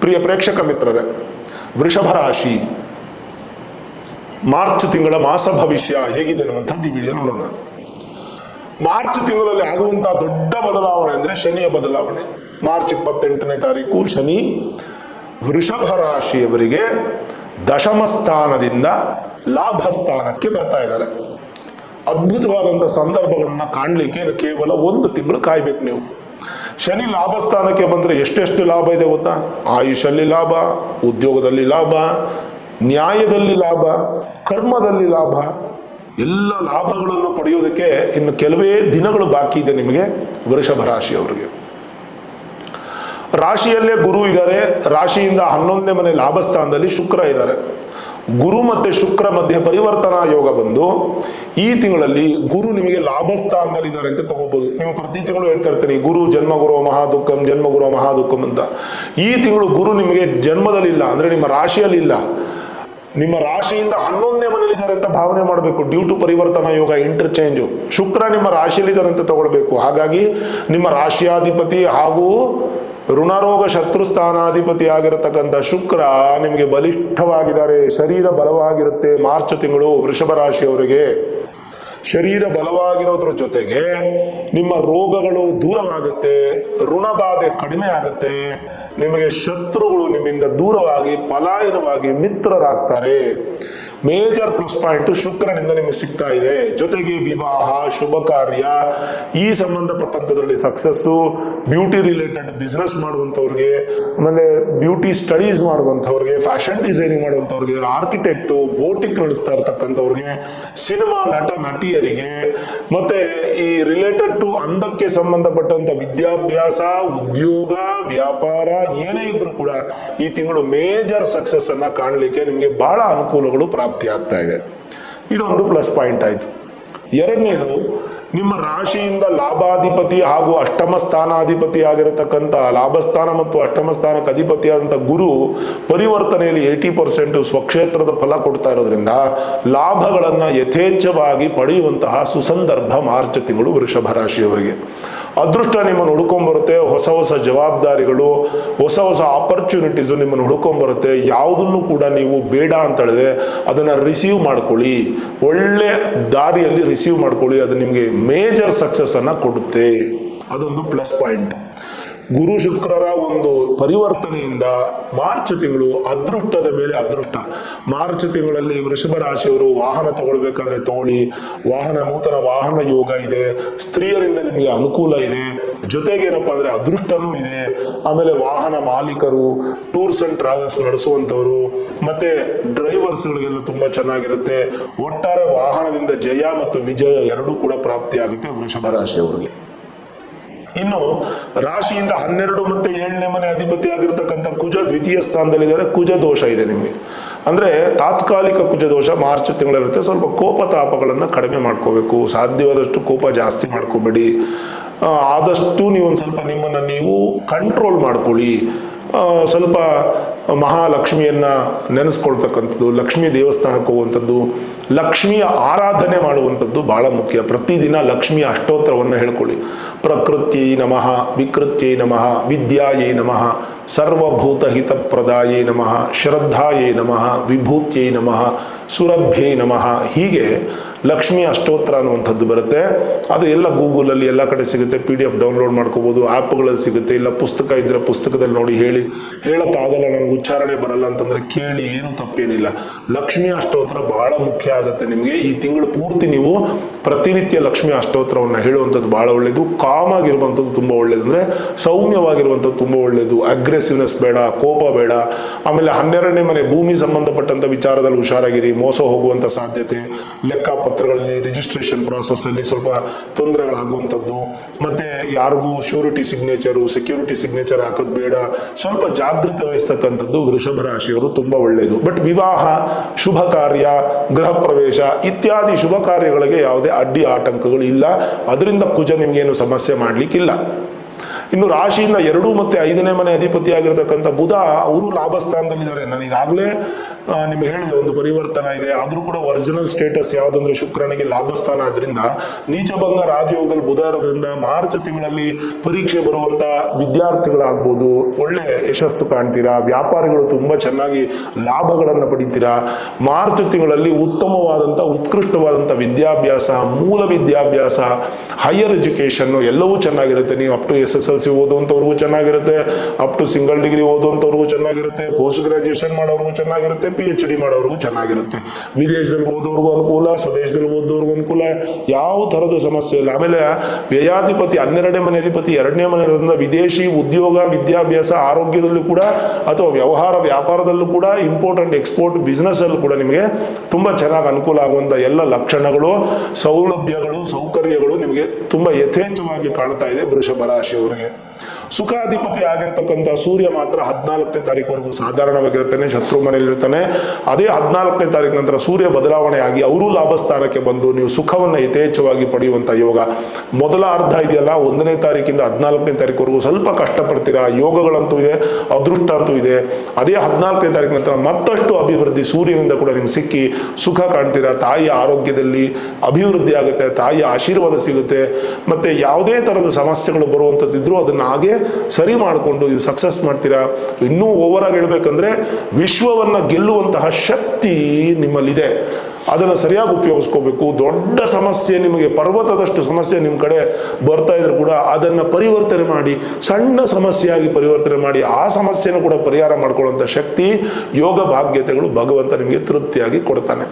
ಪ್ರಿಯ ಪ್ರೇಕ್ಷಕ ಮಿತ್ರರೇ, ವೃಷಭ ರಾಶಿ ಮಾರ್ಚ್ ತಿಂಗಳ ಮಾಸ ಭವಿಷ್ಯ ಹೇಗಿದೆ ಅನ್ನುವಂಥದ್ದು ಈ ವಿಡಿಯೋ ನೋಡೋಣ. ಮಾರ್ಚ್ ತಿಂಗಳಲ್ಲಿ ಆಗುವಂತಹ ದೊಡ್ಡ ಬದಲಾವಣೆ ಅಂದ್ರೆ ಶನಿಯ ಬದಲಾವಣೆ. ಮಾರ್ಚ್ 28ನೇ ತಾರೀಕು ಶನಿ ವೃಷಭ ರಾಶಿಯವರಿಗೆ ದಶಮ ಸ್ಥಾನದಿಂದ ಲಾಭ ಸ್ಥಾನಕ್ಕೆ ಬರ್ತಾ ಇದ್ದಾರೆ. ಅದ್ಭುತವಾದಂತಹ ಸಂದರ್ಭಗಳನ್ನ ಕಾಣ್ಲಿಕ್ಕೆ ಕೇವಲ 1 ತಿಂಗಳು ಕಾಯ್ಬೇಕು ನೀವು. ಶನಿ ಲಾಭ ಸ್ಥಾನಕ್ಕೆ ಬಂದ್ರೆ ಎಷ್ಟೆಷ್ಟು ಲಾಭ ಇದೆ ಗೊತ್ತಾ? ಆಯುಷಲ್ಲಿ ಲಾಭ, ಉದ್ಯೋಗದಲ್ಲಿ ಲಾಭ, ನ್ಯಾಯದಲ್ಲಿ ಲಾಭ, ಕರ್ಮದಲ್ಲಿ ಲಾಭ, ಎಲ್ಲ ಲಾಭಗಳನ್ನು ಪಡೆಯೋದಕ್ಕೆ ಇನ್ನು ಕೆಲವೇ ದಿನಗಳು ಬಾಕಿ ಇದೆ ನಿಮಗೆ ವೃಷಭ ರಾಶಿಯವರಿಗೆ. ರಾಶಿಯಲ್ಲೇ ಗುರು ಇದ್ದಾರೆ. ರಾಶಿಯಿಂದ 11ನೇ ಮನೆ ಲಾಭ ಸ್ಥಾನದಲ್ಲಿ ಶುಕ್ರ ಇದ್ದಾರೆ. ಗುರು ಮತ್ತೆ ಶುಕ್ರ ಮಧ್ಯೆ ಪರಿವರ್ತನಾ ಯೋಗ ಬಂದು ಈ ತಿಂಗಳಲ್ಲಿ ಗುರು ನಿಮಗೆ ಲಾಭ ಸ್ಥಾನದಲ್ಲಿ ಇದ್ದಾರೆ ಅಂತ ತಗೋಬಹುದು. ನೀವು ಪ್ರತಿ ತಿಂಗಳು ಹೇಳ್ತಾ ಇರ್ತೀನಿ ಗುರು ಜನ್ಮಗುರು ಮಹಾದುಃಖಂ, ಜನ್ಮಗುರು ಮಹಾದುಃಖಂ ಅಂತ. ಈ ತಿಂಗಳು ಗುರು ನಿಮಗೆ ಜನ್ಮದಲ್ಲಿಲ್ಲ, ಅಂದ್ರೆ ನಿಮ್ಮ ರಾಶಿಯಲ್ಲಿ ಇಲ್ಲ, ನಿಮ್ಮ ರಾಶಿಯಿಂದ 11ನೇ ಮನೇಲಿ ಇದ್ದಾರೆ ಅಂತ ಭಾವನೆ ಮಾಡಬೇಕು. ಡ್ಯೂ ಟು ಪರಿವರ್ತನಾ ಯೋಗ ಇಂಟರ್ಚೇಂಜ್. ಶುಕ್ರ ನಿಮ್ಮ ರಾಶಿಯಲ್ಲಿ ಇದ್ದಾರೆ ಅಂತ ತಗೊಳ್ಬೇಕು. ಹಾಗಾಗಿ ನಿಮ್ಮ ರಾಶಿಯಾಧಿಪತಿ ಹಾಗೂ ಋಣರೋಗ ಶತ್ರು ಸ್ಥಾನಾಧಿಪತಿ ಆಗಿರತಕ್ಕಂಥ ಶುಕ್ರ ನಿಮಗೆ ಬಲಿಷ್ಠವಾಗಿದ್ದಾರೆ. ಶರೀರ ಬಲವಾಗಿರುತ್ತೆ. ಮಾರ್ಚ್ ತಿಂಗಳು ವೃಷಭ ರಾಶಿಯವರಿಗೆ ಶರೀರ ಬಲವಾಗಿರೋದ್ರ ಜೊತೆಗೆ ನಿಮ್ಮ ರೋಗಗಳು ದೂರವಾಗುತ್ತೆ, ಋಣಬಾಧೆ ಕಡಿಮೆ ಆಗುತ್ತೆ, ನಿಮಗೆ ಶತ್ರುಗಳು ನಿಮ್ಮಿಂದ ದೂರವಾಗಿ ಪಲಾಯನವಾಗಿ ಮಿತ್ರರಾಗ್ತಾರೆ. ಮೇಜರ್ ಪ್ಲಸ್ ಪಾಯಿಂಟ್ ಶುಕ್ರನಿಂದ ನಿಮಗೆ ಸಿಗ್ತಾ ಇದೆ. ಜೊತೆಗೆ ವಿವಾಹ, ಶುಭ ಕಾರ್ಯ, ಈ ಸಂಬಂಧಪಟ್ಟಂಥದ್ರಲ್ಲಿ ಸಕ್ಸಸ್ಸು, ಬ್ಯೂಟಿ ರಿಲೇಟೆಡ್ ಬಿಸ್ನೆಸ್ ಮಾಡುವಂಥವ್ರಿಗೆ, ಆಮೇಲೆ ಬ್ಯೂಟಿ ಸ್ಟಡೀಸ್ ಮಾಡುವಂಥವ್ರಿಗೆ, ಫ್ಯಾಷನ್ ಡಿಸೈನಿಂಗ್ ಮಾಡುವಂಥವ್ರಿಗೆ, ಆರ್ಕಿಟೆಕ್ಟು, ಬೋಟಿಕ್ ನಡೆಸ್ತಾ ಇರ್ತಕ್ಕಂಥವ್ರಿಗೆ, ಸಿನಿಮಾ ನಟ ನಟಿಯರಿಗೆ, ಮತ್ತೆ ಈ ರಿಲೇಟೆಡ್ ಟು ಅಂದಕ್ಕೆ ಸಂಬಂಧಪಟ್ಟಂತ ವಿದ್ಯಾಭ್ಯಾಸ, ಉದ್ಯೋಗ, ವ್ಯಾಪಾರ ಏನೇ ಇದ್ರೂ ಕೂಡ ಈ ತಿಂಗಳು ಮೇಜರ್ ಸಕ್ಸಸ್ ಅನ್ನ ಕಾಣಲಿಕ್ಕೆ ನಿಮಗೆ ಬಹಳ ಅನುಕೂಲಗಳು ಪ್ರಾಪ್ತಿ ಆಗ್ತಾ ಇದೆ. ಇದೊಂದು ಪ್ಲಸ್ ಪಾಯಿಂಟ್ ಆಯ್ತು. ಎರಡನೇದು, ನಿಮ್ಮ ರಾಶಿಯಿಂದ ಲಾಭಾಧಿಪತಿ ಹಾಗೂ ಅಷ್ಟಮ ಸ್ಥಾನಾಧಿಪತಿ ಆಗಿರತಕ್ಕಂಥ ಲಾಭಸ್ಥಾನ ಮತ್ತು ಅಷ್ಟಮ ಸ್ಥಾನಕ್ಕೆ ಅಧಿಪತಿಯಾದಂಥ ಗುರು ಪರಿವರ್ತನೆಯಲ್ಲಿ 80% ಸ್ವಕ್ಷೇತ್ರದ ಫಲ ಕೊಡ್ತಾ ಇರೋದ್ರಿಂದ ಲಾಭಗಳನ್ನು ಯಥೇಚ್ಛವಾಗಿ ಪಡೆಯುವಂತಹ ಸುಸಂದರ್ಭ ಮಾರ್ಚ್ ತಿಂಗಳು ವೃಷಭ ರಾಶಿಯವರಿಗೆ. ಅದೃಷ್ಟ ನಿಮ್ಮನ್ನು ಹುಡ್ಕೊಂಡ್ಬರುತ್ತೆ. ಹೊಸ ಹೊಸ ಜವಾಬ್ದಾರಿಗಳು, ಹೊಸ ಹೊಸ ಆಪರ್ಚುನಿಟೀಸು ನಿಮ್ಮನ್ನು ಹುಡ್ಕೊಂಡ್ಬರುತ್ತೆ. ಯಾವುದನ್ನು ಕೂಡ ನೀವು ಬೇಡ ಅಂತ ಹೇಳಿದ್ರೆ ಅದನ್ನು ರಿಸೀವ್ ಮಾಡ್ಕೊಳ್ಳಿ, ಒಳ್ಳೆ ದಾರಿಯಲ್ಲಿ ರಿಸೀವ್ ಮಾಡ್ಕೊಳ್ಳಿ. ಅದು ನಿಮಗೆ ಮೇಜರ್ ಸಕ್ಸಸ್ ಅನ್ನ ಕೊಡುತ್ತೆ. ಅದೊಂದು ಪ್ಲಸ್ ಪಾಯಿಂಟ್. ಗುರು ಶುಕ್ರರ ಒಂದು ಪರಿವರ್ತನೆಯಿಂದ ಮಾರ್ಚ್ ತಿಂಗಳು ಅದೃಷ್ಟದ ಮೇಲೆ ಅದೃಷ್ಟ. ಮಾರ್ಚ್ ತಿಂಗಳಲ್ಲಿ ವೃಷಭ ರಾಶಿಯವರು ವಾಹನ ತಗೊಳ್ಬೇಕಾದ್ರೆ ತಗೊಳ್ಳಿ. ನೂತನ ವಾಹನ ಯೋಗ ಇದೆ. ಸ್ತ್ರೀಯರಿಂದ ನಿಮಗೆ ಅನುಕೂಲ ಇದೆ. ಜೊತೆಗೆ ಏನಪ್ಪಾ ಅಂದ್ರೆ ಅದೃಷ್ಟನೂ ಇದೆ. ಆಮೇಲೆ ವಾಹನ ಮಾಲೀಕರು, ಟೂರ್ಸ್ ಅಂಡ್ ಟ್ರಾವೆಲ್ಸ್ ನಡೆಸುವಂತವರು, ಮತ್ತೆ ಡ್ರೈವರ್ಸ್ಗಳಿಗೆಲ್ಲ ತುಂಬಾ ಚೆನ್ನಾಗಿರುತ್ತೆ. ಒಟ್ಟಾರೆ ವಾಹನದಿಂದ ಜಯ ಮತ್ತು ವಿಜಯ ಎರಡೂ ಕೂಡ ಪ್ರಾಪ್ತಿಯಾಗುತ್ತೆ ವೃಷಭ ರಾಶಿಯವರಿಗೆ. ಇನ್ನು ರಾಶಿಯಿಂದ 12 ಮತ್ತೆ 7ನೇ ಮನೆ ಅಧಿಪತಿ ಆಗಿರ್ತಕ್ಕಂಥ ಕುಜ ದ್ವಿತೀಯ ಸ್ಥಾನದಲ್ಲಿದ್ದಾರೆ. ಕುಜ ದೋಷ ಇದೆ ನಿಮಗೆ. ಅಂದ್ರೆ ತಾತ್ಕಾಲಿಕ ಕುಜ ದೋಷ ಮಾರ್ಚ್ ತಿಂಗಳಿರುತ್ತೆ. ಸ್ವಲ್ಪ ಕೋಪ ತಾಪಗಳನ್ನು ಕಡಿಮೆ ಮಾಡ್ಕೋಬೇಕು. ಸಾಧ್ಯವಾದಷ್ಟು ಕೋಪ ಜಾಸ್ತಿ ಮಾಡ್ಕೋಬೇಡಿ. ಆದಷ್ಟು ನೀವು ಒಂದು ಸ್ವಲ್ಪ ನಿಮ್ಮನ್ನು ನೀವು ಕಂಟ್ರೋಲ್ ಮಾಡ್ಕೊಳ್ಳಿ. ಸ್ವಲ್ಪ ಮಹಾಲಕ್ಷ್ಮಿಯನ್ನ ನೆನೆಸ್ಕೊಳ್ತಕ್ಕಂಥದ್ದು, ಲಕ್ಷ್ಮೀ ದೇವಸ್ಥಾನಕ್ಕೆ ಹೋಗುವಂಥದ್ದು, ಲಕ್ಷ್ಮಿಯ ಆರಾಧನೆ ಮಾಡುವಂಥದ್ದು ಬಹಳ ಮುಖ್ಯ. ಪ್ರತಿದಿನ ಲಕ್ಷ್ಮಿಯ ಅಷ್ಟೋತ್ತರವನ್ನು ಹೇಳ್ಕೊಳ್ಳಿ. ಪ್ರಕೃತ್ಯೈ ನಮಃ, ವಿಕೃತ್ಯೈ ನಮಃ, ವಿದ್ಯಾಯೈ ನಮಃ, ಸರ್ವಭೂತ ಹಿತಪ್ರದಾಯೈ ನಮಃ, ಶ್ರದ್ಧಾಯೈ ನಮಃ, ವಿಭೂತ್ಯೈ ನಮಃ, ಸುರಭ್ಯೈ ನಮಃ. ಹೀಗೆ ಲಕ್ಷ್ಮಿ ಅಷ್ಟೋತ್ತರ ಅನ್ನುವಂಥದ್ದು ಬರುತ್ತೆ. ಅದು ಎಲ್ಲ ಗೂಗಲಲ್ಲಿ ಎಲ್ಲ ಕಡೆ ಸಿಗುತ್ತೆ. PDF ಡೌನ್ಲೋಡ್ ಮಾಡ್ಕೋಬಹುದು, ಆ್ಯಪ್ಗಳಲ್ಲಿ ಸಿಗುತ್ತೆ. ಇಲ್ಲ ಪುಸ್ತಕ ಇದ್ರೆ ಪುಸ್ತಕದಲ್ಲಿ ನೋಡಿ ಹೇಳಕ್ಕಾಗಲ್ಲ, ನನಗೆ ಉಚ್ಚಾರಣೆ ಬರಲ್ಲ ಅಂತಂದ್ರೆ ಕೇಳಿ, ಏನು ತಪ್ಪೇನಿಲ್ಲ. ಲಕ್ಷ್ಮಿ ಅಷ್ಟೋತ್ತರ ಬಹಳ ಮುಖ್ಯ ಆಗುತ್ತೆ ನಿಮಗೆ. ಈ ತಿಂಗಳು ಪೂರ್ತಿ ನೀವು ಪ್ರತಿನಿತ್ಯ ಲಕ್ಷ್ಮಿ ಅಷ್ಟೋತ್ತರವನ್ನು ಹೇಳುವಂಥದ್ದು ಬಹಳ ಒಳ್ಳೆಯದು. ಕಾಮ್ ಆಗಿರುವಂಥದ್ದು ತುಂಬ ಒಳ್ಳೆಯದು. ಅಂದ್ರೆ ಸೌಮ್ಯವಾಗಿರುವಂಥದ್ದು ತುಂಬ ಒಳ್ಳೆಯದು. ಅಗ್ರೆಸಿವ್ನೆಸ್ ಬೇಡ, ಕೋಪ ಬೇಡ. ಆಮೇಲೆ 12ನೇ ಮನೆ ಭೂಮಿ ಸಂಬಂಧಪಟ್ಟಂತ ವಿಚಾರದಲ್ಲಿ ಹುಷಾರಾಗಿರಿ. ಮೋಸ ಹೋಗುವಂತ ಸಾಧ್ಯತೆ, ಲೆಕ್ಕಪತ್ರಗಳಲ್ಲಿ ರಿಜಿಸ್ಟ್ರೇಷನ್ ಪ್ರಾಸೆಸ್ ಅಲ್ಲಿ ಸ್ವಲ್ಪ ತೊಂದರೆಗಳಾಗುವಂಥದ್ದು, ಮತ್ತೆ ಯಾರಿಗೂ ಶ್ಯೂರಿಟಿ ಸಿಗ್ನೇಚರು, ಸೆಕ್ಯೂರಿಟಿ ಸಿಗ್ನೇಚರ್ ಹಾಕೋದು ಬೇಡ. ಸ್ವಲ್ಪ ಜಾಗೃತಿ ವಹಿಸ್ತಕ್ಕಂಥದ್ದು ವೃಷಭ ರಾಶಿಯವರು ತುಂಬಾ ಒಳ್ಳೆಯದು. ಬಟ್ ವಿವಾಹ, ಶುಭ ಕಾರ್ಯ, ಗೃಹ ಪ್ರವೇಶ ಇತ್ಯಾದಿ ಶುಭ ಕಾರ್ಯಗಳಿಗೆ ಯಾವುದೇ ಅಡ್ಡಿ ಆಟಂಕಗಳು ಇಲ್ಲ. ಅದರಿಂದ ಕುಜ ನಿಮ್ಗೇನು ಸಮಸ್ಯೆ ಮಾಡ್ಲಿಕ್ಕಿಲ್ಲ. ಇನ್ನು ರಾಶಿಯಿಂದ 2 ಮತ್ತೆ 5ನೇ ಮನೆ ಅಧಿಪತಿ ಆಗಿರತಕ್ಕಂಥ ಬುಧ ಅವರು ಲಾಭಸ್ಥಾನದಲ್ಲಿದ್ದಾರೆ. ನಾನು ಈಗಾಗಲೇ ನಿಮ್ಗೆ ಹೇಳಿದೆ ಒಂದು ಪರಿವರ್ತನ ಇದೆ, ಆದ್ರೂ ಕೂಡ ಒರಿಜಿನಲ್ ಸ್ಟೇಟಸ್ ಯಾವ್ದಂದ್ರೆ ಶುಕ್ರನಿಗೆ ಲಾಭಸ್ಥಾನ ಆದ್ರಿಂದ ನೀಚಭಂಗ ರಾಜಯೋಗದಲ್ಲಿ ಬುಧ ಇರೋದ್ರಿಂದ ಮಾರ್ಚ್ ತಿಂಗಳಲ್ಲಿ ಪರೀಕ್ಷೆ ಬರುವಂತ ವಿದ್ಯಾರ್ಥಿಗಳಾಗ್ಬೋದು, ಒಳ್ಳೆ ಯಶಸ್ಸು ಕಾಣ್ತೀರಾ, ವ್ಯಾಪಾರಿಗಳು ತುಂಬಾ ಚೆನ್ನಾಗಿ ಲಾಭಗಳನ್ನ ಪಡಿತೀರಾ. ಮಾರ್ಚ್ ತಿಂಗಳಲ್ಲಿ ಉತ್ತಮವಾದಂತ ಉತ್ಕೃಷ್ಟವಾದಂತ ವಿದ್ಯಾಭ್ಯಾಸ, ಮೂಲ ವಿದ್ಯಾಭ್ಯಾಸ, ಹೈಯರ್ ಎಜುಕೇಶನ್ ಎಲ್ಲವೂ ಚೆನ್ನಾಗಿರುತ್ತೆ. ನೀವು ಅಪ್ ಟು SSLC ಓದುವಂತವ್ರಿಗೂ ಚೆನ್ನಾಗಿರುತ್ತೆ, ಅಪ್ ಟು ಸಿಂಗಲ್ ಡಿಗ್ರಿ ಓದುವಂತವ್ರಿಗೂ ಚೆನ್ನಾಗಿರುತ್ತೆ, ಪೋಸ್ಟ್ ಗ್ರಾಜುಯೇಷನ್ ಮಾಡೋರ್ಗೂ ಚೆನ್ನಾಗಿರುತ್ತೆ, PhD ಮಾಡೋರ್ಗೂ ಚೆನ್ನಾಗಿರುತ್ತೆ. ವಿದೇಶದಲ್ಲಿ ಓದೋರ್ಗೂ ಅನುಕೂಲ, ಸ್ವದೇಶದಲ್ಲಿ ಓದೋರ್ಗೂ ಅನುಕೂಲ, ಯಾವ ತರದ ಸಮಸ್ಯೆ ಇಲ್ಲ. ಆಮೇಲೆ ವ್ಯಯಾಧಿಪತಿ 12ನೇ ಮನೆ ಅಧಿಪತಿ 2ನೇ ಮನೆ ಇರೋದ್ರಿಂದ ವಿದೇಶಿ ಉದ್ಯೋಗ, ವಿದ್ಯಾಭ್ಯಾಸ, ಆರೋಗ್ಯದಲ್ಲೂ ಕೂಡ ಅಥವಾ ವ್ಯವಹಾರ ವ್ಯಾಪಾರದಲ್ಲೂ ಕೂಡ, ಇಂಪೋರ್ಟ್ ಎಕ್ಸ್ಪೋರ್ಟ್ ಬಿಸ್ನೆಸ್ ಅಲ್ಲೂ ಕೂಡ ನಿಮಗೆ ತುಂಬಾ ಚೆನ್ನಾಗಿ ಅನುಕೂಲ ಆಗುವಂತ ಎಲ್ಲ ಲಕ್ಷಣಗಳು, ಸೌಲಭ್ಯಗಳು, ಸೌಕರ್ಯಗಳು ನಿಮಗೆ ತುಂಬಾ ಯಥೇಚ್ಛವಾಗಿ ಕಾಣ್ತಾ ಇದೆ ವೃಷಭ ರಾಶಿಯವರಿಗೆ. ಸುಖಾಧಿಪತಿ ಆಗಿರ್ತಕ್ಕಂಥ ಸೂರ್ಯ ಮಾತ್ರ 14ನೇ ತಾರೀಕುವರೆಗೂ ಸಾಧಾರಣವಾಗಿರ್ತಾನೆ, ಶತ್ರು ಮನೆಯಲ್ಲಿರ್ತಾನೆ. ಅದೇ 14ನೇ ತಾರೀಕು ನಂತರ ಸೂರ್ಯ ಬದಲಾವಣೆ ಆಗಿ ಅವರು ಲಾಭಸ್ಥಾನಕ್ಕೆ ಬಂದು ನೀವು ಸುಖವನ್ನ ಯಥೇಚ್ಛವಾಗಿ ಪಡೆಯುವಂತ ಯೋಗ. ಮೊದಲ ಅರ್ಧ ಇದೆಯಲ್ಲ, 1ನೇ ತಾರೀಕಿಂದ 14ನೇ ತಾರೀಕುವರೆಗೂ ಸ್ವಲ್ಪ ಕಷ್ಟಪಡ್ತೀರಾ, ಯೋಗಗಳಂತೂ ಇದೆ, ಅದೃಷ್ಟ ಅಂತೂ ಇದೆ. ಅದೇ 14ನೇ ತಾರೀಕು ನಂತರ ಮತ್ತಷ್ಟು ಅಭಿವೃದ್ಧಿ ಸೂರ್ಯನಿಂದ ಕೂಡ ನಿಮ್ಗೆ ಸಿಕ್ಕಿ ಸುಖ ಕಾಣ್ತೀರಾ. ತಾಯಿಯ ಆರೋಗ್ಯದಲ್ಲಿ ಅಭಿವೃದ್ಧಿ ಆಗುತ್ತೆ, ತಾಯಿಯ ಆಶೀರ್ವಾದ ಸಿಗುತ್ತೆ. ಮತ್ತೆ ಯಾವುದೇ ತರದ ಸಮಸ್ಯೆಗಳು ಬರುವಂತದ್ದಿದ್ರು ಅದನ್ನ ಹಾಗೆ ಸರಿ ಮಾಡಿಕೊಂಡು ಇದು ಸಕ್ಸಸ್ ಮಾಡ್ತೀರಾ. ಇನ್ನೂ ಓವರ್ ಆಗಿ ಹೇಳ್ಬೇಕಂದ್ರೆ ವಿಶ್ವವನ್ನ ಗೆಲ್ಲುವಂತಹ ಶಕ್ತಿ ನಿಮ್ಮಲ್ಲಿದೆ, ಅದನ್ನು ಸರಿಯಾಗಿ ಉಪಯೋಗಿಸ್ಕೋಬೇಕು. ದೊಡ್ಡ ಸಮಸ್ಯೆ, ನಿಮಗೆ ಪರ್ವತದಷ್ಟು ಸಮಸ್ಯೆ ನಿಮ್ಮ ಕಡೆ ಬರ್ತಾ ಇದ್ರು ಕೂಡ ಅದನ್ನ ಪರಿವರ್ತನೆ ಮಾಡಿ ಸಣ್ಣ ಸಮಸ್ಯೆಯಾಗಿ ಪರಿವರ್ತನೆ ಮಾಡಿ ಆ ಸಮಸ್ಯೆನೂ ಕೂಡ ಪರಿಹಾರ ಮಾಡ್ಕೊಳ್ಳುವಂಥ ಶಕ್ತಿ, ಯೋಗ ಭಾಗ್ಯತೆಗಳು ಭಗವಂತ ನಿಮಗೆ ತೃಪ್ತಿಯಾಗಿ ಕೊಡ್ತಾನೆ.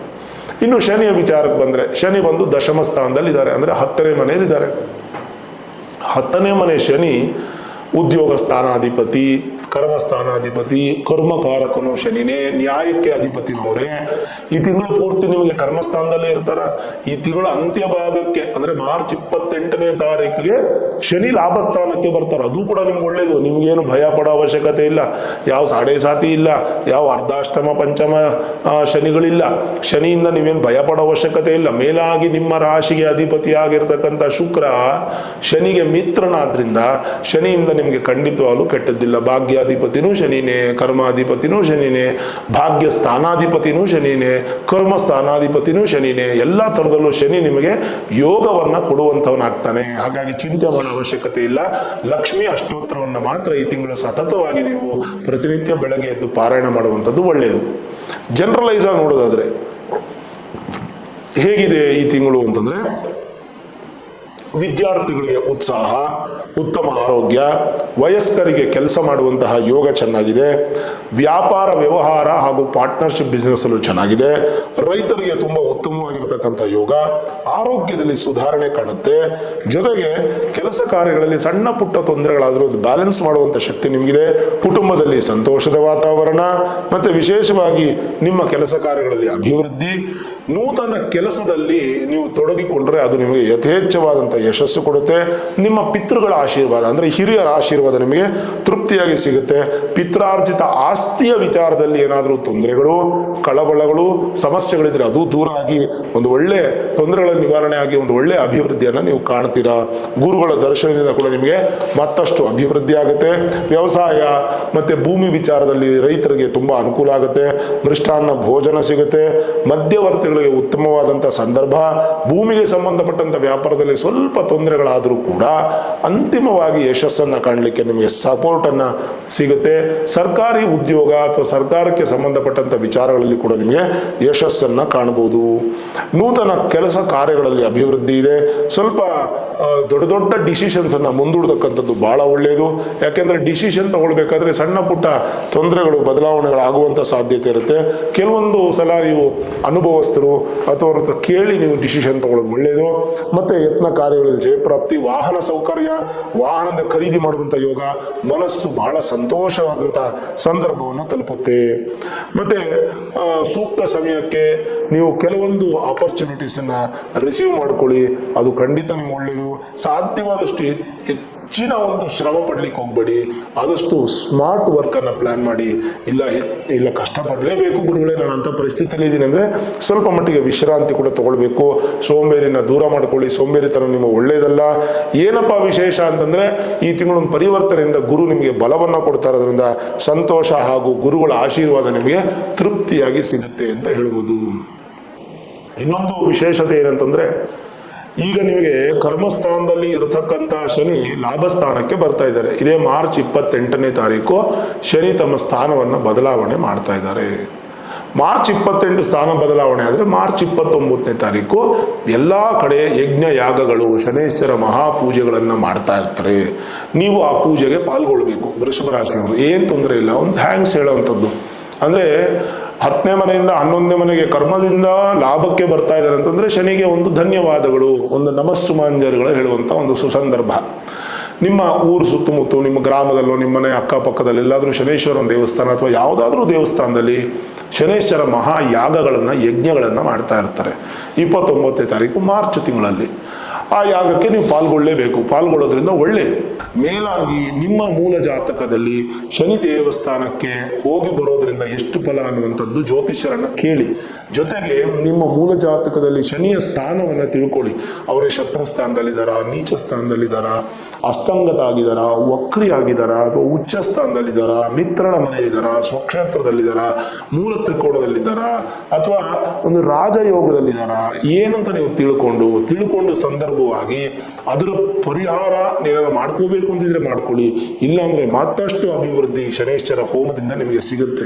ಇನ್ನು ಶನಿಯ ವಿಚಾರಕ್ಕೆ ಬಂದ್ರೆ, ಶನಿ ಬಂದು ದಶಮ ಸ್ಥಾನದಲ್ಲಿದ್ದಾರೆ, ಅಂದ್ರೆ 10ನೇ ಮನೆಯಲ್ಲಿದ್ದಾರೆ. 10ನೇ ಮನೆ ಶನಿ ಉದ್ಯೋಗ ಸ್ಥಾನಾಧಿಪತಿ, ಕರ್ಮಸ್ಥಾನಾಧಿಪತಿ, ಕರ್ಮಕಾರಕನು ಶನಿನೇ, ನ್ಯಾಯಕ್ಕೆ ಅಧಿಪತಿನವರೇ. ಈ ತಿಂಗಳು ಪೂರ್ತಿ ನಿಮಗೆ ಕರ್ಮಸ್ಥಾನದಲ್ಲೇ ಇರ್ತಾರ. ಈ ತಿಂಗಳ ಅಂತ್ಯ ಭಾಗಕ್ಕೆ ಅಂದ್ರೆ ಮಾರ್ಚ್ 28ನೇ ತಾರೀಕಿಗೆ ಶನಿ ಲಾಭಸ್ಥಾನಕ್ಕೆ ಬರ್ತಾರೆ. ಅದು ಕೂಡ ನಿಮ್ಗೆ ಒಳ್ಳೇದು, ನಿಮ್ಗೇನು ಭಯ ಪಡೋ ಅವಶ್ಯಕತೆ ಇಲ್ಲ, ಯಾವ ಸಾಡೆ ಸಾತಿ ಇಲ್ಲ, ಯಾವ ಅರ್ಧಾಷ್ಟಮ ಪಂಚಮ ಶನಿಗಳಿಲ್ಲ. ಶನಿಯಿಂದ ನೀವೇನು ಭಯ ಪಡೋ ಅವಶ್ಯಕತೆ ಇಲ್ಲ. ಮೇಲಾಗಿ ನಿಮ್ಮ ರಾಶಿಗೆ ಅಧಿಪತಿಯಾಗಿರ್ತಕ್ಕಂಥ ಶುಕ್ರ ಶನಿಗೆ ಮಿತ್ರನಾದ್ರಿಂದ ಶನಿಯಿಂದ ನಿಮಗೆ ಖಂಡಿತವಾಗ್ಲೂ ಕೆಟ್ಟದ್ದಿಲ್ಲ. ಭಾಗ್ಯಾಧಿಪತಿನೂ ಶನಿನೇ, ಕರ್ಮಾಧಿಪತಿನೂ ಶನಿನೇ, ಭಾಗ್ಯ ಸ್ಥಾನಾಧಿಪತಿನೂ ಶನಿನೇ, ಕರ್ಮ ಸ್ಥಾನಾಧಿಪತಿನೂ ಶನಿನೇ. ಎಲ್ಲ ತರದಲ್ಲೂ ಶನಿ ನಿಮಗೆ ಯೋಗವನ್ನ ಕೊಡುವಂತವನಾಗ್ತಾನೆ. ಹಾಗಾಗಿ ಚಿಂತೆ ಮಾಡೋ ಅವಶ್ಯಕತೆ ಇಲ್ಲ. ಲಕ್ಷ್ಮಿ ಅಷ್ಟೋತ್ತರವನ್ನ ಮಾತ್ರ ಈ ತಿಂಗಳು ಸತತವಾಗಿ ನೀವು ಪ್ರತಿನಿತ್ಯ ಬೆಳಗ್ಗೆ ಎದ್ದು ಪಾರಾಯಣ ಮಾಡುವಂಥದ್ದು ಒಳ್ಳೆಯದು. ಜನರಲೈಸ್ ಆಗಿ ನೋಡೋದಾದ್ರೆ ಹೇಗಿದೆ ಈ ತಿಂಗಳು ಅಂತಂದ್ರೆ, ವಿದ್ಯಾರ್ಥಿಗಳಿಗೆ ಉತ್ಸಾಹ, ಉತ್ತಮ ಆರೋಗ್ಯ, ವಯಸ್ಕರಿಗೆ ಕೆಲಸ ಮಾಡುವಂತಹ ಯೋಗ ಚೆನ್ನಾಗಿದೆ, ವ್ಯಾಪಾರ ವ್ಯವಹಾರ ಹಾಗೂ ಪಾರ್ಟ್ನರ್ಶಿಪ್ ಬಿಸ್ನೆಸ್ ಅಲ್ಲೂ ಚೆನ್ನಾಗಿದೆ, ರೈತರಿಗೆ ತುಂಬಾ ಉತ್ತಮವಾಗಿರ್ತಕ್ಕಂಥ ಯೋಗ, ಆರೋಗ್ಯದಲ್ಲಿ ಸುಧಾರಣೆ ಕಾಣುತ್ತೆ. ಜೊತೆಗೆ ಕೆಲಸ ಕಾರ್ಯಗಳಲ್ಲಿ ಸಣ್ಣ ಪುಟ್ಟ ತೊಂದರೆಗಳಾದರೂ ಬ್ಯಾಲೆನ್ಸ್ ಮಾಡುವಂತ ಶಕ್ತಿ ನಿಮಗಿದೆ. ಕುಟುಂಬದಲ್ಲಿ ಸಂತೋಷದ ವಾತಾವರಣ, ಮತ್ತೆ ವಿಶೇಷವಾಗಿ ನಿಮ್ಮ ಕೆಲಸ ಕಾರ್ಯಗಳಲ್ಲಿ ಅಭಿವೃದ್ಧಿ. ನೂತನ ಕೆಲಸದಲ್ಲಿ ನೀವು ತೊಡಗಿಕೊಂಡ್ರೆ ಅದು ನಿಮಗೆ ಯಥೇಚ್ಛವಾದಂಥ ಯಶಸ್ಸು ಕೊಡುತ್ತೆ. ನಿಮ್ಮ ಪಿತೃಗಳ ಆಶೀರ್ವಾದ ಅಂದ್ರೆ ಹಿರಿಯರ ಆಶೀರ್ವಾದ ನಿಮಗೆ ತೃಪ್ತಿಯಾಗಿ ಸಿಗುತ್ತೆ. ಪಿತ್ರಾರ್ಜಿತ ಆಸ್ತಿಯ ವಿಚಾರದಲ್ಲಿ ಏನಾದರೂ ತೊಂದರೆಗಳು, ಕಳವಳಗಳು, ಸಮಸ್ಯೆಗಳಿದ್ರೆ ಅದು ದೂರ ಆಗಿ ಒಂದು ಒಳ್ಳೆ ತೊಂದರೆಗಳ ನಿವಾರಣೆ ಆಗಿ ಒಂದು ಒಳ್ಳೆ ಅಭಿವೃದ್ಧಿಯನ್ನ ನೀವು ಕಾಣ್ತೀರಾ. ಗುರುಗಳ ದರ್ಶನದಿಂದ ಕೂಡ ನಿಮಗೆ ಮತ್ತಷ್ಟು ಅಭಿವೃದ್ಧಿ ಆಗುತ್ತೆ. ವ್ಯವಸಾಯ ಮತ್ತೆ ಭೂಮಿ ವಿಚಾರದಲ್ಲಿ ರೈತರಿಗೆ ತುಂಬಾ ಅನುಕೂಲ ಆಗುತ್ತೆ. ಮೃಷ್ಟಾನ್ನ ಭೋಜನ ಸಿಗುತ್ತೆ. ಮಧ್ಯವರ್ತಿಗಳಿಗೆ ಉತ್ತಮವಾದಂಥ ಸಂದರ್ಭ. ಭೂಮಿಗೆ ಸಂಬಂಧಪಟ್ಟಂತ ವ್ಯಾಪಾರದಲ್ಲಿ ಸ್ವಲ್ಪ ತೊಂದರೆಗಳಾದರೂ ಕೂಡ ಅಂತಿಮವಾಗಿ ಯಶಸ್ಸನ್ನ ಕಾಣಲಿಕ್ಕೆ ನಿಮಗೆ ಸಪೋರ್ಟ್ ಅನ್ನ ಸಿಗುತ್ತೆ. ಸರ್ಕಾರಿ ಉದ್ಯೋಗ ಅಥವಾ ಸರ್ಕಾರಕ್ಕೆ ಸಂಬಂಧಪಟ್ಟಂತ ವಿಚಾರಗಳಲ್ಲಿ ಕೂಡ ನಿಮಗೆ ಯಶಸ್ಸನ್ನ ಕಾಣಬಹುದು. ನೂತನ ಕೆಲಸ ಕಾರ್ಯಗಳಲ್ಲಿ ಅಭಿವೃದ್ಧಿ ಇದೆ. ಸ್ವಲ್ಪ ದೊಡ್ಡ ದೊಡ್ಡ ಡಿಸಿಷನ್ಸ್ ಅನ್ನ ಮುಂದೂಡತಕ್ಕಂಥದ್ದು ಬಹಳ ಒಳ್ಳೆಯದು. ಯಾಕೆಂದ್ರೆ ಡಿಸಿಷನ್ ತಗೊಳ್ಬೇಕಾದ್ರೆ ಸಣ್ಣ ಪುಟ್ಟ ತೊಂದರೆಗಳು, ಬದಲಾವಣೆಗಳು ಆಗುವಂತ ಸಾಧ್ಯತೆ ಇರುತ್ತೆ. ಕೆಲವೊಂದು ಸಲ ನೀವು ಅನುಭವಸ್ಥರು ಅಥವಾ ಅವ್ರ ಹತ್ರ ಕೇಳಿ ನೀವು ಡಿಸಿಷನ್ ತಗೊಳ್ಳೋದು ಒಳ್ಳೆಯದು. ಮತ್ತೆ ಯತ್ನ ಕಾರ್ಯಗಳಲ್ಲಿ ಜಯಪ್ರಾಪ್ತಿ, ವಾಹನ ಸೌಕರ್ಯ, ವಾಹನದ ಖರೀದಿ ಮಾಡುವಂತ ಯೋಗ, ಮನಸ್ಸು ಬಹಳ ಸಂತೋಷವಾದಂತ ಸಂದರ್ಭವನ್ನು ತಲುಪುತ್ತೆ. ಮತ್ತೆ ಸೂಕ್ತ ಸಮಯಕ್ಕೆ ನೀವು ಕೆಲವೊಂದು ಆಪರ್ಚುನಿಟೀಸ್ ಅನ್ನ ರಿಸೀವ್ ಮಾಡ್ಕೊಳ್ಳಿ, ಅದು ಖಂಡಿತ ನಿಮ್ಗೆ ಒಳ್ಳೆಯದು. ಸಾಧ್ಯವಾದಷ್ಟು ಹೆಚ್ಚಿನ ಒಂದು ಶ್ರಮ ಪಡ್ಲಿಕ್ಕೆ ಹೋಗ್ಬೇಡಿ. ಆದಷ್ಟು ಸ್ಮಾರ್ಟ್ ವರ್ಕ್ ಅನ್ನ ಪ್ಲಾನ್ ಮಾಡಿ. ಇಲ್ಲ ಕಷ್ಟಪಡಲೇಬೇಕು ಗುರುಗಳೇ, ನಾನು ಅಂತ ಪರಿಸ್ಥಿತಿಯಲ್ಲಿ ಇದ್ದೀನಿ ಅಂದ್ರೆ ಸ್ವಲ್ಪ ಮಟ್ಟಿಗೆ ವಿಶ್ರಾಂತಿ ಕೂಡ ತಗೊಳ್ಬೇಕು. ಸೋಂಬೇರಿನ ದೂರ ಮಾಡ್ಕೊಳ್ಳಿ. ಸೋಂಬೇರಿತನ ನಿಮಗೆ ಒಳ್ಳೆಯದಲ್ಲ. ಏನಪ್ಪಾ ವಿಶೇಷ ಅಂತಂದ್ರೆ ಈ ತಿಂಗಳ ಪರಿವರ್ತನೆಯಿಂದ ಗುರು ನಿಮಗೆ ಬಲವನ್ನ ಕೊಡ್ತಾ ಇರೋದ್ರಿಂದ ಸಂತೋಷ ಹಾಗೂ ಗುರುಗಳ ಆಶೀರ್ವಾದ ನಿಮಗೆ ತೃಪ್ತಿಯಾಗಿ ಸಿಗುತ್ತೆ ಅಂತ ಹೇಳ್ಬೋದು. ಇನ್ನೊಂದು ವಿಶೇಷತೆ ಏನಂತಂದ್ರೆ ಈಗ ನಿಮಗೆ ಕರ್ಮಸ್ಥಾನದಲ್ಲಿ ಇರತಕ್ಕಂತ ಶನಿ ಲಾಭಸ್ಥಾನಕ್ಕೆ ಬರ್ತಾ ಇದ್ದಾರೆ. ಇದೇ ಮಾರ್ಚ್ 28ನೇ ತಾರೀಕು ಶನಿ ತಮ್ಮ ಸ್ಥಾನವನ್ನ ಬದಲಾವಣೆ ಮಾಡ್ತಾ ಇದ್ದಾರೆ. ಮಾರ್ಚ್ 28 ಸ್ಥಾನ ಬದಲಾವಣೆ ಆದ್ರೆ ಮಾರ್ಚ್ 29ನೇ ತಾರೀಕು ಎಲ್ಲಾ ಕಡೆ ಯಜ್ಞ ಯಾಗಗಳು ಶನೇಶ್ವರ ಮಹಾಪೂಜೆಗಳನ್ನ ಮಾಡ್ತಾ ಇರ್ತಾರೆ. ನೀವು ಆ ಪೂಜೆಗೆ ಪಾಲ್ಗೊಳ್ಬೇಕು. ವೃಷಭ ರಾಶಿಯವರು ಏನ್ ತೊಂದರೆ ಇಲ್ಲ, ಒಂದು ಥ್ಯಾಂಕ್ಸ್ ಹೇಳುವಂಥದ್ದು. ಅಂದ್ರೆ 10ನೇ ಮನೆಯಿಂದ 11ನೇ ಮನೆಗೆ ಕರ್ಮದಿಂದ ಲಾಭಕ್ಕೆ ಬರ್ತಾ ಇದ್ದಾರೆ ಅಂತಂದ್ರೆ ಶನಿಗೆ ಒಂದು ಧನ್ಯವಾದಗಳು, ಒಂದು ನಮಸ್ಸುಮಾಂಜಲಿಗಳು ಹೇಳುವಂತ ಒಂದು ಸುಸಂದರ್ಭ. ನಿಮ್ಮ ಊರು ಸುತ್ತಮುತ್ತ, ನಿಮ್ಮ ಗ್ರಾಮದಲ್ಲೋ, ನಿಮ್ಮ ಮನೆ ಅಕ್ಕಪಕ್ಕದಲ್ಲಿ ಎಲ್ಲಾದ್ರೂ ಶನೇಶ್ವರನ ದೇವಸ್ಥಾನ ಅಥವಾ ಯಾವುದಾದ್ರೂ ದೇವಸ್ಥಾನದಲ್ಲಿ ಶನೇಶ್ವರ ಮಹಾಯಾಗಗಳನ್ನ ಯಜ್ಞಗಳನ್ನ ಮಾಡ್ತಾ ಇರ್ತಾರೆ 29ನೇ ತಾರೀಕು ಮಾರ್ಚ್ ತಿಂಗಳಲ್ಲಿ. ಆ ಯಾಗಕ್ಕೆ ನೀವು ಪಾಲ್ಗೊಳ್ಳಲೇಬೇಕು. ಪಾಲ್ಗೊಳ್ಳೋದ್ರಿಂದ ಒಳ್ಳೆಯದು. ಮೇಲಾಗಿ ನಿಮ್ಮ ಮೂಲ ಜಾತಕದಲ್ಲಿ ಶನಿ ದೇವಸ್ಥಾನಕ್ಕೆ ಹೋಗಿ ಬರೋದ್ರಿಂದ ಎಷ್ಟು ಫಲ ಅನ್ನುವಂಥದ್ದು ಜ್ಯೋತಿಷ್ಯರನ್ನ ಕೇಳಿ. ಜೊತೆಗೆ ನಿಮ್ಮ ಮೂಲ ಜಾತಕದಲ್ಲಿ ಶನಿಯ ಸ್ಥಾನವನ್ನ ತಿಳ್ಕೊಳ್ಳಿ. ಅವರೇ ಶತ್ರು ಸ್ಥಾನದಲ್ಲಿದ್ದಾರಾ, ನೀಚ ಸ್ಥಾನದಲ್ಲಿದ್ದಾರಾ, ಅಸ್ತಂಗತ ಆಗಿದ್ದಾರಾ, ವಕ್ರಿ ಆಗಿದ್ದಾರಾ, ಅಥವಾ ಉಚ್ಚ ಸ್ಥಾನದಲ್ಲಿದ್ದಾರಾ, ಮಿತ್ರನ ಮನೆಯಲ್ಲಿದ್ದಾರಾ, ಸ್ವಕ್ಷೇತ್ರದಲ್ಲಿದ್ದಾರಾ, ಮೂಲ ತ್ರಿಕೋಣದಲ್ಲಿದ್ದಾರಾ, ಅಥವಾ ಒಂದು ರಾಜಯೋಗದಲ್ಲಿದ್ದಾರಾ, ಏನಂತ ನೀವು ತಿಳ್ಕೊಂಡು ಸಂದರ್ಭವಾಗಿ ಅದರ ಪರಿಹಾರ ನೀವೆಲ್ಲ ಮಾಡ್ಕೋಬೇಕು ಅಂತಿದ್ರೆ ಮಾಡ್ಕೊಳ್ಳಿ. ಇಲ್ಲಾಂದ್ರೆ ಮತ್ತಷ್ಟು ಅಭಿವೃದ್ಧಿ ಶನೇಶ್ವರ ಹೋಮದಿಂದ ನಿಮಗೆ ಸಿಗುತ್ತೆ.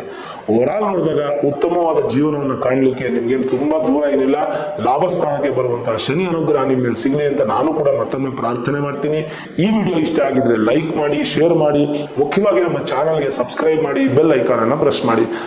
ಓವರಾಲ್ ನೋಡಿದಾಗ ಉತ್ತಮವಾದ ಜೀವನವನ್ನು ಕಾಣಲಿಕ್ಕೆ ನಿಮ್ಗೇನು ತುಂಬಾ ದೂರ ಏನಿಲ್ಲ. ಲಾಭಸ್ಥಾನಕ್ಕೆ ಬರುವಂತಹ ಶನಿ ಅನುಗ್ರಹ ನಿಮ್ಮ ಮೇಲೆ ಸಿಗಲಿ ಅಂತ ನಾನು ಕೂಡ ಮತ್ತೊಮ್ಮೆ ಪ್ರಾರ್ಥನೆ ಮಾಡ್ತೀನಿ. ಈ ವಿಡಿಯೋ ಇಷ್ಟ ಆಗಿದ್ರೆ ಲೈಕ್ ಮಾಡಿ, ಶೇರ್ ಮಾಡಿ, ಮುಖ್ಯವಾಗಿ ನಮ್ಮ ಚಾನಲ್ಗೆ ಸಬ್ಸ್ಕ್ರೈಬ್ ಮಾಡಿ, ಬೆಲ್ ಐಕಾನ್ ಅನ್ನ ಪ್ರೆಸ್ ಮಾಡಿ.